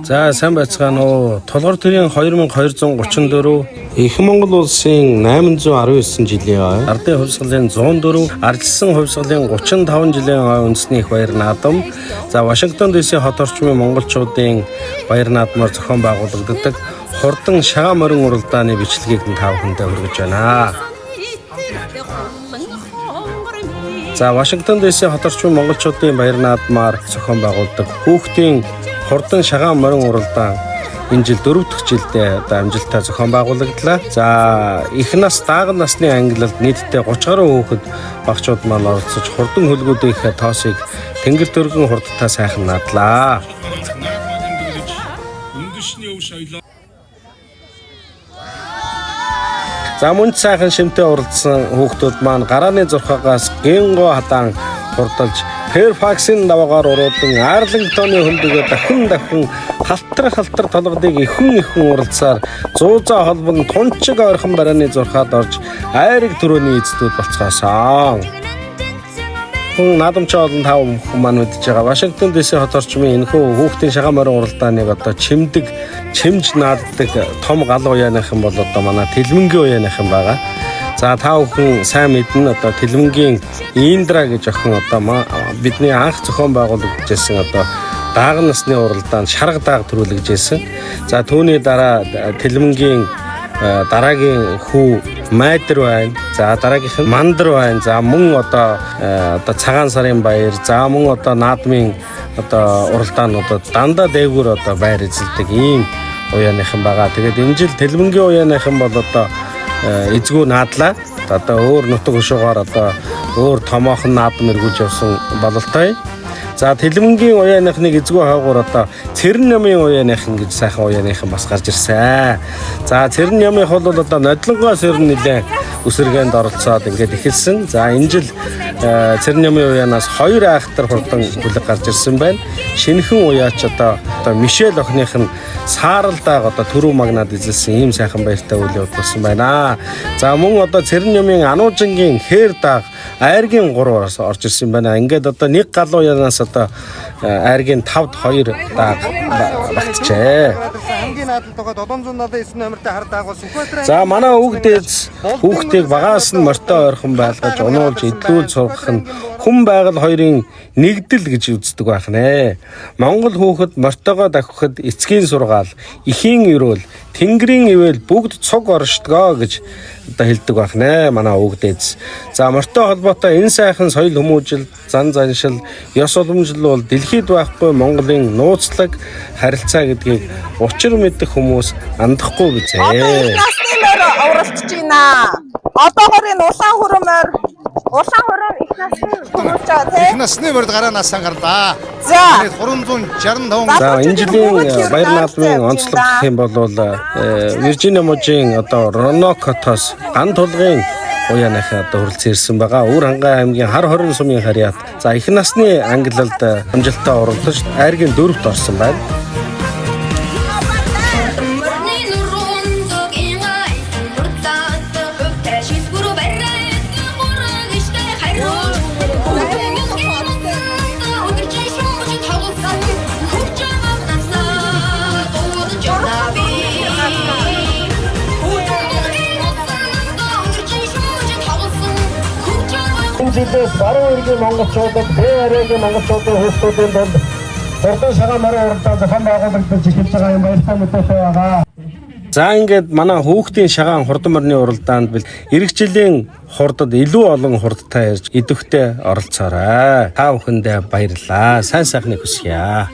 За сайн байцгаана уу. Толгор төрийн 2234 Их Монгол улсын 819 жилийн ой, Ардын хувьсгалын 104, Ардчилсан хувьсгалын 35 жилийн ой үндэсний их баяр наадам. За Вашингтон ДС хот орчмын монголчуудын баяр наадмаар зохион байгуулагддаг хурдан шагаан морин уралдааны бичлэгийг та бүхэндээ хүргэж байна. За Вашингтон ДС хот орчмын монголчуудын баяр наадмаар зохион байгуулдаг хүүхдийн хурдан шагаан морин уралдаан энэ жил 4 дахь жилдээ амжилттай зохион байгуулагдлаа. За их нас дааган насны ангилалд нийтдээ 30 гаруй хүүхэд багчууд маань оролцож хурдан хөлгүүдийнхээ тоосыг тэнгэр төргөн хурдтай сайхан наадлаа. За мөн сайхан шимтээ уралдсан хүүхдүүд маань гарааны зурхаагаас гинго хадаан хурдалж Fairfax-ын даваагаар уруудан Arlington-ы хөндөөгөө дахин халтар толгодыг ихэн уралцаар зуузаа холбон тунчиг ойрхон барааны зурхаад орж айрыг төрөний эзэдүүд болцгоосон. Хүн наадамч олон тав хүмүүс мэдж байгаа. Вашингтон ДС хот орчмын энэхүү хүүхдийн шагаан морин уралдааныг одоо чимж нааддаг том гал уяаных юм бол одоо манай Тэлмэнгийн уяаных юм байгаа. За та бүхэн сайн мэднэ одоо Тэлмэнгийн Индра гэж охин одоо бидний анх зохион байгуулагдажсэн одоо дааган насны уралдаанд шарга дааг төрүүлэгжсэн. За түүний дараа Тэлмэнгийн дараагийн хүү Майдар байна. За дараагийнх нь Мандар байна. За мөн одоо цагаан сарын баяр, за мөн одоо наадмын одоо уралдаануудад дандаа дээгүүр одоо байр эзэлдэг ийм уяаныхан байгаа. Тэгээд энэ жил Тэлмэнгийн уяаныхан бол одоо эзгүй наадлаа. Одоо өөр нутаг хушуугаар одоо өөр томоохон наадам эргүүлж явсан бололтой. За Тэлмэнгийн уяаныхныг эзгүй хойгоор одоо Цэрэн намын уяаныхан гэж сайхан уяаныхан бас гарч ирсэн. За Цэрэн намынх бол одоо нодлонгоос ер нь нэлээд үсэргээнд оролцоод ингээд эхэлсэн. За энэ жил Цэрэн намын уяанаас 2 айхтар хурдан бүлэг гарч ирсэн байна. Шинэхэн уяач одоо Мишель охиных нь сааралдааг одоо төрөв магнад эзэлсэн ийм сайхан баяртай үйл явуулсан байна. За мөн одоо Цэрэн намын Ануужингийн хээр дааг айргийн 3-аас орж ирсэн байна. Ингээд одоо нэг гал уяанаас одоо айргийн 5-д 2 дааг багтжээ. Хамгийн наадал тогоо 779 номертой хар дааг бол Сүхбаатарын. За манай хүүхдийг багаас нь морьтой ойрхон байлгаж унуулж идлүүл сургах нь хүн байгаль хоёрын нэгдэл гэж үздэг байх нэ. Монгол хүүхэд морьтойгоо давхихад эцгийн сургаал, эхийн өрөөл, тэнгэрийн ивэл бүгд цуг оршдгоо гэж одоо хэлдэг байх нэ манай өвгдээз. За морьтой холбоотой энэ сайхан соёл хүмүүжил, зан заншил, ёс уламжлал бол дэлхийд байхгүй Монголын нууцлаг харилцаа гэдгийг учир мэдэх хүмүүс андахгүй гэжээ. Одоо их насны морь уралдаж байна. Одоогоорын улаан хурам их насны хүмүүс тий. Их насны морьд гараанаас гарлаа. За 365. За энэ жилийн баяр наадмын онцлог гэх юм бол Виржиниа мужийн одоо Ронокотоос ган тулгын уяаныхаа одоо хүрэлцэн ирсэн байгаа. Өвөр хангай аймгийн хар хорин сумын харьяат. За их насны ангиллалд амжилттай оролцож айргийн 4-т орсон байна. Жилээс баруун иргэн монголчуудад бээрээгийн монголчуудын хүүхдүүдийн донд хурдан шагаан морин уралдаан зохион байгуулагдаж эхэлж байгаа юм баяртай мэдээлэл байгаа. За ингээд манай хүүхдийн шагаан хурдан морины уралдаанд бил эх жилийн хурдад илүү олон хурдтай ярьж идэвхтэй оролцоорой. Та бүхэндээ баярлалаа. Сайн сайхныг хүсье.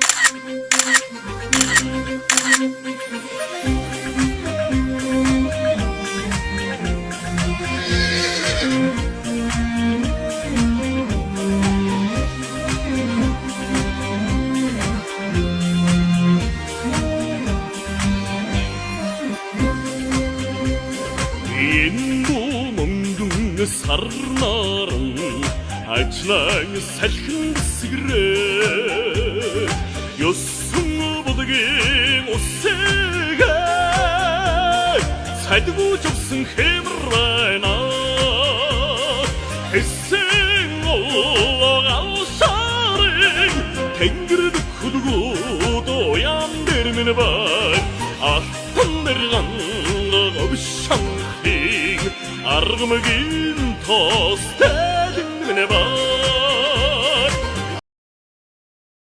Sarnarın açlan salkın sigre yosun bulgin o sega sadgu jobsun hemrana essen ol alşarın tengirde kudugu doya минь бай алтан нэрганга өвшанхийг аргамгийн тоостай минь бай